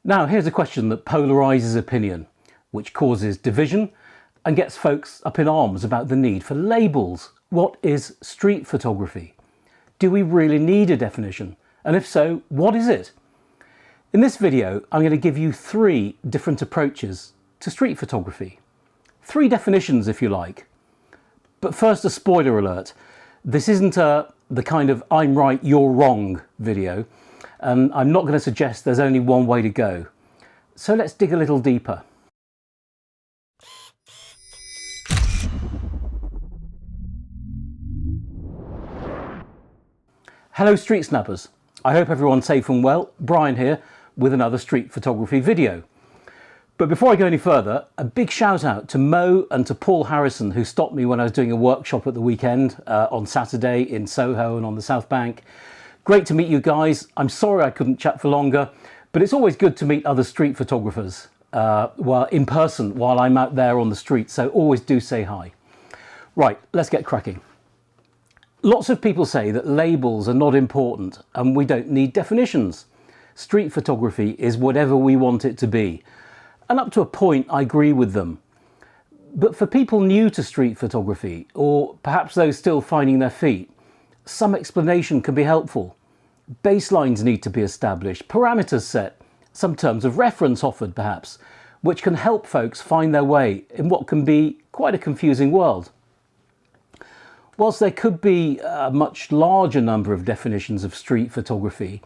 Now, here's a question that polarises opinion, which causes division and gets folks up in arms about the need for labels. What is street photography? Do we really need a definition? And if so, what is it? In this video, I'm going to give you 3 different approaches to street photography. 3 definitions, if you like. But first, a spoiler alert. This isn't the kind of I'm right, you're wrong video. And I'm not going to suggest there's only one way to go. So let's dig a little deeper. Hello Street Snappers. I hope everyone's safe and well. Brian here with another street photography video. But before I go any further, a big shout out to Mo and to Paul Harrison, who stopped me when I was doing a workshop at the weekend on Saturday in Soho and on the South Bank. Great to meet you guys. I'm sorry I couldn't chat for longer, but it's always good to meet other street photographers in person while I'm out there on the street, so always do say hi. Right, let's get cracking. Lots of people say that labels are not important and we don't need definitions. Street photography is whatever we want it to be. And up to a point, I agree with them. But for people new to street photography, or perhaps those still finding their feet, some explanation can be helpful. Baselines need to be established, parameters set, some terms of reference offered perhaps, which can help folks find their way in what can be quite a confusing world. Whilst there could be a much larger number of definitions of street photography,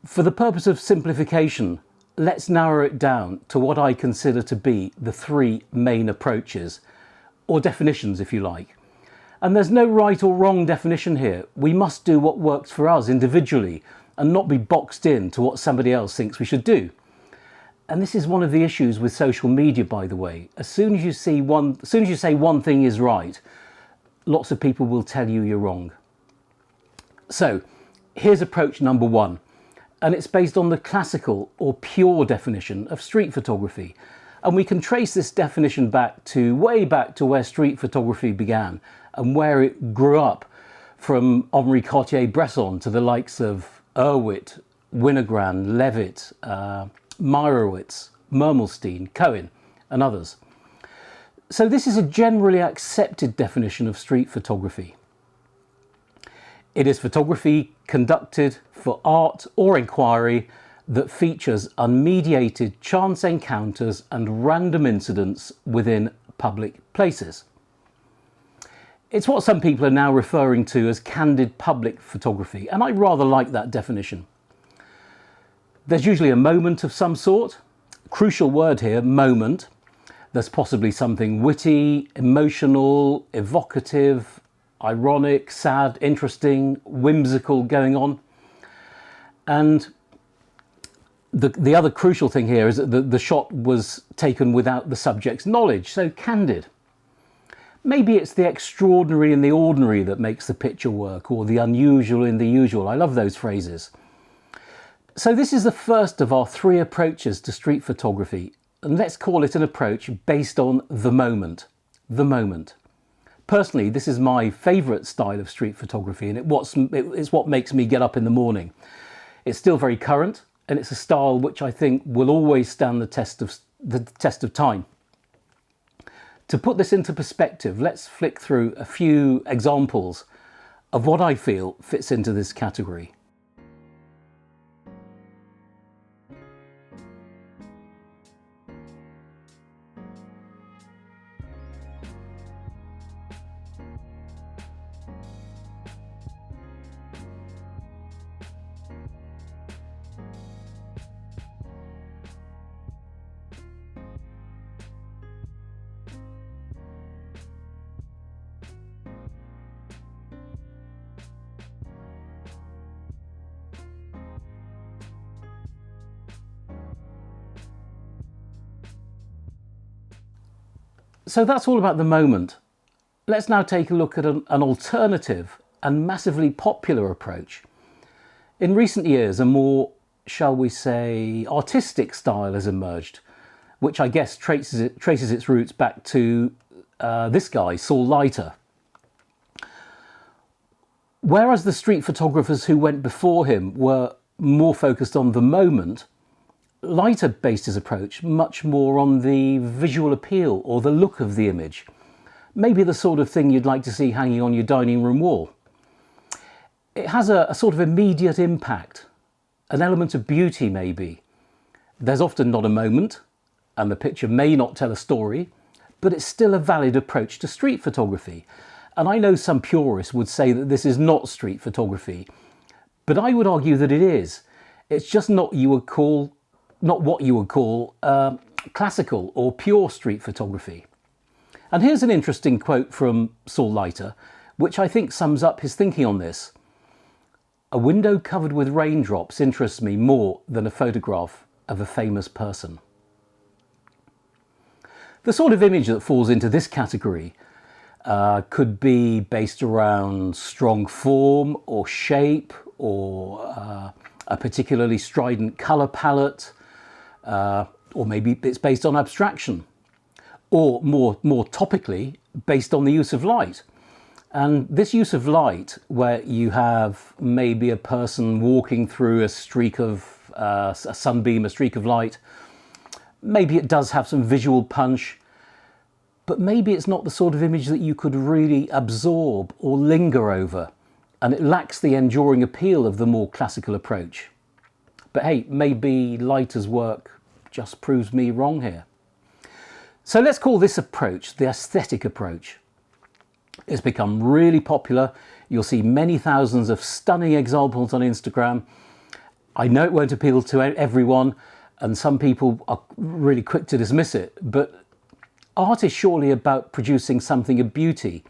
for the purpose of simplification, let's narrow it down to what I consider to be the 3 main approaches, or definitions if you like. And there's no right or wrong definition here. We must do what works for us individually and not be boxed in to what somebody else thinks we should do. And this is one of the issues with social media, by the way. As soon as you say one thing is right, lots of people will tell you you're wrong. So here's approach number 1, and it's based on the classical or pure definition of street photography. And we can trace this definition way back to where street photography began and where it grew up, from Henri Cartier-Bresson to the likes of Erwitt, Winogrand, Levitt, Meyerowitz, Mermelstein, Cohen and others. So this is a generally accepted definition of street photography. It is photography conducted for art or inquiry that features unmediated chance encounters and random incidents within public places. It's what some people are now referring to as candid public photography, and I rather like that definition. There's usually a moment of some sort. Crucial word here, moment. There's possibly something witty, emotional, evocative, ironic, sad, interesting, whimsical going on. And the other crucial thing here is that the shot was taken without the subject's knowledge, so candid. Maybe it's the extraordinary in the ordinary that makes the picture work, or the unusual in the usual. I love those phrases. So this is the first of our 3 approaches to street photography, and let's call it an approach based on the moment. The moment. Personally, this is my favourite style of street photography, and it's what makes me get up in the morning. It's still very current, and it's a style which I think will always stand the test of time. To put this into perspective, let's flick through a few examples of what I feel fits into this category. So that's all about the moment. Let's now take a look at an alternative and massively popular approach. In recent years, a more, shall we say, artistic style has emerged, which I guess traces its roots back to this guy, Saul Leiter. Whereas the street photographers who went before him were more focused on the moment, Leiter based his approach much more on the visual appeal or the look of the image. Maybe the sort of thing you'd like to see hanging on your dining room wall. It has a sort of immediate impact, an element of beauty maybe. There's often not a moment, and the picture may not tell a story, but it's still a valid approach to street photography. And I know some purists would say that this is not street photography, but I would argue that it is. It's just not what you would call classical or pure street photography. And here's an interesting quote from Saul Leiter, which I think sums up his thinking on this. "A window covered with raindrops interests me more than a photograph of a famous person." The sort of image that falls into this category could be based around strong form or shape or a particularly strident colour palette, or maybe it's based on abstraction, or more topically based on the use of light. And this use of light, where you have maybe a person walking through a streak of a sunbeam, a streak of light, maybe it does have some visual punch, but maybe it's not the sort of image that you could really absorb or linger over, and it lacks the enduring appeal of the more classical approach. But hey, maybe Leiter's work just proves me wrong here. So let's call this approach the aesthetic approach. It's become really popular. You'll see many thousands of stunning examples on Instagram. I know it won't appeal to everyone, and some people are really quick to dismiss it, but art is surely about producing something of beauty,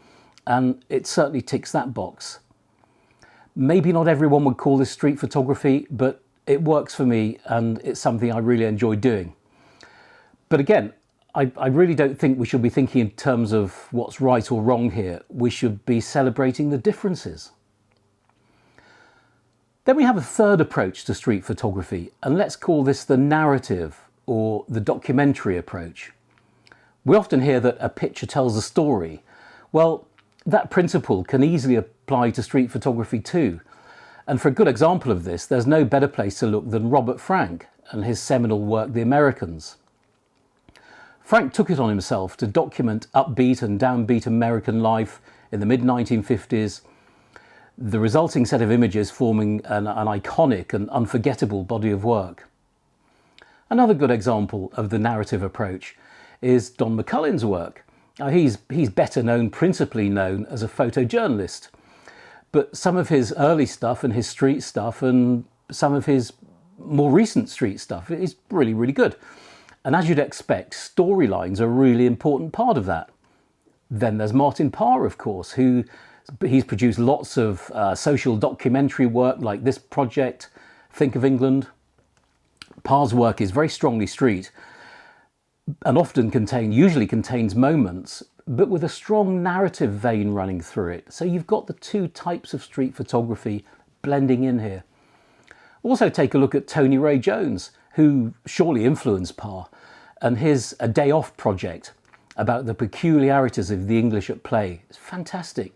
and it certainly ticks that box. Maybe not everyone would call this street photography, but it works for me, and it's something I really enjoy doing. But again, I really don't think we should be thinking in terms of what's right or wrong here. We should be celebrating the differences. Then we have a third approach to street photography, and let's call this the narrative or the documentary approach. We often hear that a picture tells a story. Well, that principle can easily apply to street photography too. And for a good example of this, there's no better place to look than Robert Frank and his seminal work, The Americans. Frank took it on himself to document upbeat and downbeat American life in the mid-1950s, the resulting set of images forming an iconic and unforgettable body of work. Another good example of the narrative approach is Don McCullin's work. He's principally known as a photojournalist, but some of his early stuff and his street stuff and some of his more recent street stuff is really, really good. And as you'd expect, storylines are a really important part of that. Then there's Martin Parr, of course, he's produced lots of social documentary work like this project, Think of England. Parr's work is very strongly street and usually contains moments, but with a strong narrative vein running through it. So you've got the two types of street photography blending in here. Also take a look at Tony Ray Jones, who surely influenced Parr, and his A Day Off project about the peculiarities of the English at play. It's fantastic.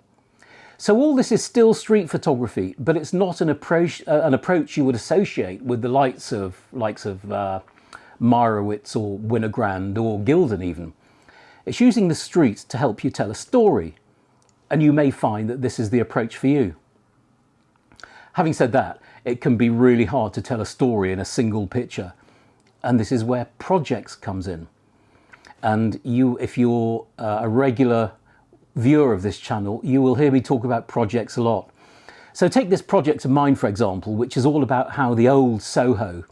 So all this is still street photography, but it's not an approach you would associate with the likes of Meyerowitz or Winogrand or Gilden even. It's using the street to help you tell a story, and you may find that this is the approach for you. Having said that, it can be really hard to tell a story in a single picture, and this is where projects comes in. And if you're a regular viewer of this channel, you will hear me talk about projects a lot. So take this project of mine, for example, which is all about how the old Soho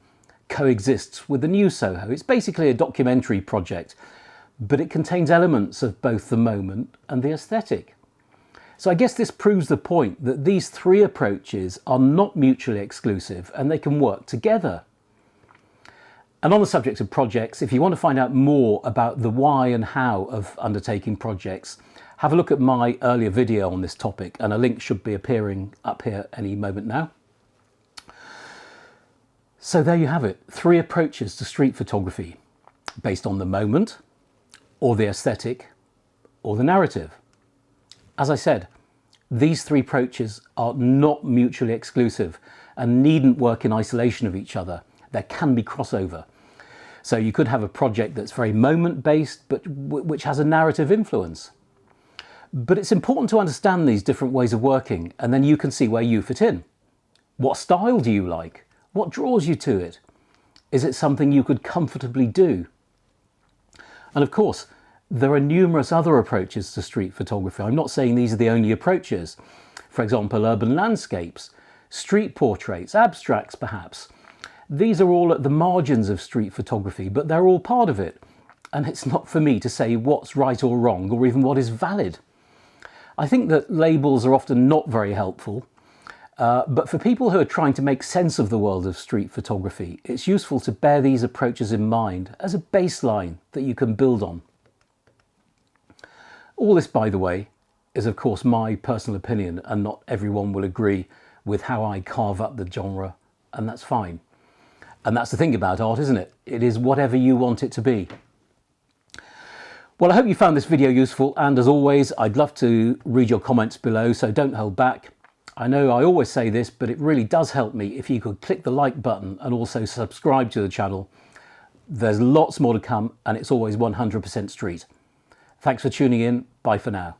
coexists with the new Soho. It's basically a documentary project, but it contains elements of both the moment and the aesthetic. So I guess this proves the point that these three approaches are not mutually exclusive and they can work together. And on the subject of projects, if you want to find out more about the why and how of undertaking projects, have a look at my earlier video on this topic, and a link should be appearing up here any moment now. So there you have it, three approaches to street photography, based on the moment, or the aesthetic, or the narrative. As I said, these three approaches are not mutually exclusive and needn't work in isolation of each other. There can be crossover. So you could have a project that's very moment-based, but which has a narrative influence. But it's important to understand these different ways of working, and then you can see where you fit in. What style do you like? What draws you to it? Is it something you could comfortably do? And of course, there are numerous other approaches to street photography. I'm not saying these are the only approaches. For example, urban landscapes, street portraits, abstracts perhaps. These are all at the margins of street photography, but they're all part of it. And it's not for me to say what's right or wrong, or even what is valid. I think that labels are often not very helpful, but for people who are trying to make sense of the world of street photography, it's useful to bear these approaches in mind as a baseline that you can build on. All this, by the way, is of course my personal opinion, and not everyone will agree with how I carve up the genre, and that's fine. And that's the thing about art, isn't it? It is whatever you want it to be. Well, I hope you found this video useful, and as always, I'd love to read your comments below, so don't hold back. I know I always say this, but it really does help me if you could click the like button and also subscribe to the channel. There's lots more to come, and it's always 100% street. Thanks for tuning in. Bye for now.